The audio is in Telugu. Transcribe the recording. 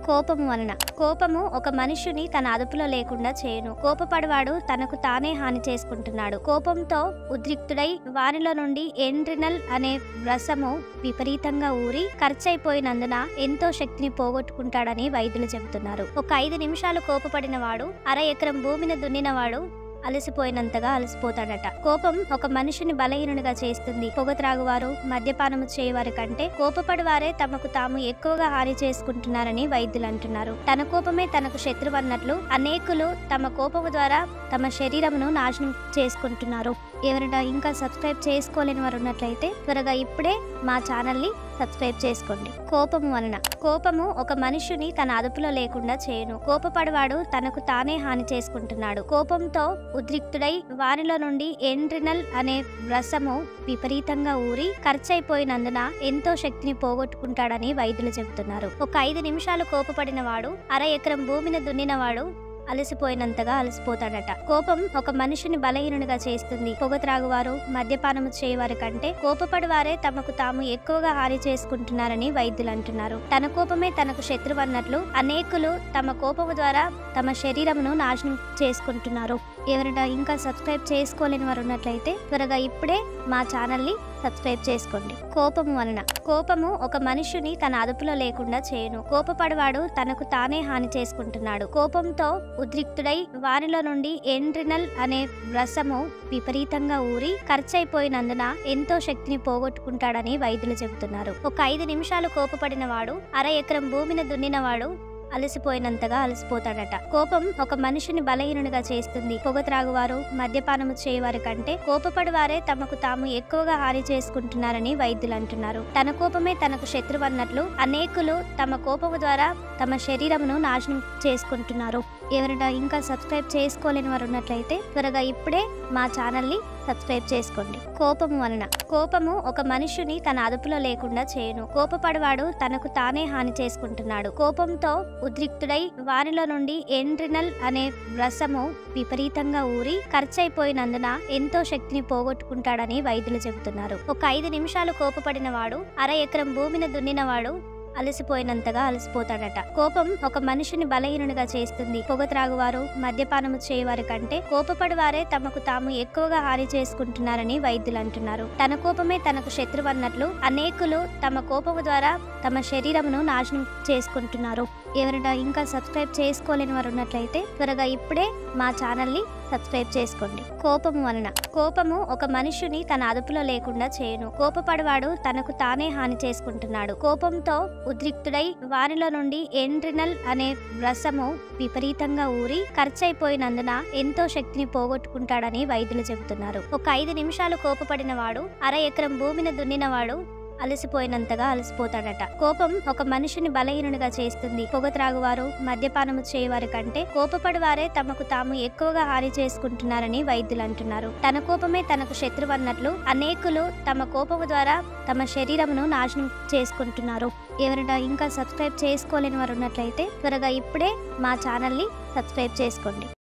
కోపము వలన. కోపము ఒక మనుష్యుని తన అదుపులో లేకుండా చేయును. కోపపడవాడు తనకు తానే హాని చేసుకుంటున్నాడు. కోపంతో ఉద్రిక్తుడై వానిలో నుండి ఎండ్రినల్ అనే రసము విపరీతంగా ఊరి ఖర్చయిపోయినందున ఎంతో శక్తిని పోగొట్టుకుంటాడని వైద్యులు చెబుతున్నారు. ఒక 5 నిమిషాలు కోపపడిన వాడు అర ఎకరం భూమిని దున్నినవాడు అలసిపోయినంతగా అలసిపోతాడట. కోపం ఒక మనిషిని బలహీనునిగా చేస్తుంది. పొగ త్రాగువారు, మద్యపానము చేయవారి కంటే కోపపడి వారే తమకు తాము ఎక్కువగా హాని చేసుకుంటున్నారని వైద్యులు అంటున్నారు. తన కోపమే తనకు శత్రువు అన్నట్లు అనేకులు తమ కోపము ద్వారా తమ శరీరమును నాశనం చేసుకుంటున్నారు. ఎవరైనా ఇంకా సబ్స్క్రైబ్ చేసుకోలేని వారు ఉన్నట్లయితే త్వరగా ఇప్పుడే మా ఛానల్ని సబ్స్క్రైబ్ చేసుకోండి. కోపము వలన. కోపము ఒక మనుష్యుని తన అదుపులో లేకుండా చేయును. కోపపడవాడు తనకు తానే హాని చేసుకుంటున్నాడు. కోపంతో ఉద్రిక్తుడై వానిలో నుండి ఎండ్రినల్ అనే రసము విపరీతంగా ఊరి ఖర్చయిపోయినందున ఎంతో శక్తిని పోగొట్టుకుంటాడని వైద్యులు చెబుతున్నారు. ఒక 5 నిమిషాలు కోపపడిన వాడు అర ఎకరం భూమిని దున్నినవాడు అలసిపోయినంతగా అలసిపోతాడట. కోపం ఒక మనిషిని బలహీనునిగా చేస్తుంది. పొగ త్రాగువారు, మద్యపానము చేయవారి కంటే కోపపడి వారే తమకు తాము ఎక్కువగా హాని చేసుకుంటున్నారని వైద్యులు అంటున్నారు. తన కోపమే తనకు శత్రువు అన్నట్లు అనేకులు తమ కోపము ద్వారా తమ శరీరమును నాశనం చేసుకుంటున్నారు. ఎవరైనా ఇంకా సబ్స్క్రైబ్ చేసుకోలేని వారు ఉన్నట్లయితే త్వరగా ఇప్పుడే మా ఛానల్ని సబ్స్క్రైబ్ చేసుకోండి. కోపము వలన. కోపము ఒక మనుష్యుని తన అదుపులో లేకుండా చేయును. కోపపడవాడు తనకు తానే హాని చేసుకుంటున్నాడు. కోపంతో ఉద్రిక్తుడై వానిలో నుండి ఎండ్రినల్ అనే రసము విపరీతంగా ఊరి ఖర్చయిపోయినందున ఎంతో శక్తిని పోగొట్టుకుంటాడని వైద్యులు చెబుతున్నారు. ఒక 5 నిమిషాలు కోపపడిన వాడు అర ఎకరం భూమిని దున్నినవాడు అలసిపోయినంతగా అలసిపోతాడట. కోపం ఒక మనిషిని బలహీనునిగా చేస్తుంది. పొగ త్రాగువారు, మద్యపానము చేయవారి కంటే కోపపడి వారే తమకు తాము ఎక్కువగా హాని చేసుకుంటున్నారని వైద్యులు అంటున్నారు. తన కోపమే తనకు శత్రువు అన్నట్లు అనేకులు తమ కోపము ద్వారా తమ శరీరమును నాశనం చేసుకుంటున్నారు. ఎవరైనా ఇంకా సబ్స్క్రైబ్ చేసుకోలేని వారు ఉన్నట్లయితే త్వరగా ఇప్పుడే మా ఛానల్ని సబ్స్క్రైబ్ చేసుకోండి. కోపము వలన. కోపము ఒక మనుష్యుని తన అదుపులో లేకుండా చేయును. కోపపడవాడు తనకు తానే హాని చేసుకుంటున్నాడు. కోపంతో ఉద్రిక్తుడై వానిలో నుండి ఎండ్రినల్ అనే రసము విపరీతంగా ఊరి ఖర్చయిపోయినందున ఎంతో శక్తిని పోగొట్టుకుంటాడని వైద్యులు చెబుతున్నారు. ఒక 5 నిమిషాలు కోపపడిన వాడు అర ఎకరం భూమిని దున్నినవాడు అలసిపోయినంతగా అలసిపోతాడట. కోపం ఒక మనిషిని బలహీనునిగా చేస్తుంది. పొగ త్రాగువారు, మద్యపానము చేయవారి కంటే కోపపడి వారే తమకు తాము ఎక్కువగా హాని చేసుకుంటున్నారని వైద్యులు అంటున్నారు. తన కోపమే తనకు శత్రువు అన్నట్లు అనేకులు తమ కోపము ద్వారా తమ శరీరమును నాశనం చేసుకుంటున్నారు. ఎవరైనా ఇంకా సబ్స్క్రైబ్ చేసుకోలేని వారు ఉన్నట్లయితే త్వరగా ఇప్పుడే మా ఛానల్ని సబ్స్క్రైబ్ చేసుకోండి. కోపము వలన. కోపము ఒక మనుష్యుని తన అదుపులో లేకుండా చేయును. కోపపడవాడు తనకు తానే హాని చేసుకుంటున్నాడు. కోపంతో ఉద్రిక్తుడై వానిలో నుండి ఎండ్రినల్ అనే రసము విపరీతంగా ఊరి ఖర్చయిపోయినందున ఎంతో శక్తిని పోగొట్టుకుంటాడని వైద్యులు చెబుతున్నారు. ఒక 5 నిమిషాలు కోపపడిన వాడు అర ఎకరం భూమిని దున్నినవాడు అలసిపోయినంతగా అలసిపోతాడట. కోపం ఒక మనిషిని బలహీనునిగా చేస్తుంది. పొగ త్రాగువారు, మద్యపానము చేయవారి కంటే కోపపడి వారే తమకు తాము ఎక్కువగా హాని చేసుకుంటున్నారని వైద్యులు అంటున్నారు. తన కోపమే తనకు శత్రువు అన్నట్లు అనేకులు తమ కోపము ద్వారా తమ శరీరమును నాశనం చేసుకుంటున్నారు. ఎవరైనా ఇంకా సబ్స్క్రైబ్ చేసుకోలేని వారు ఉన్నట్లయితే త్వరగా ఇప్పుడే మా ఛానల్ని సబ్స్క్రైబ్ చేసుకోండి.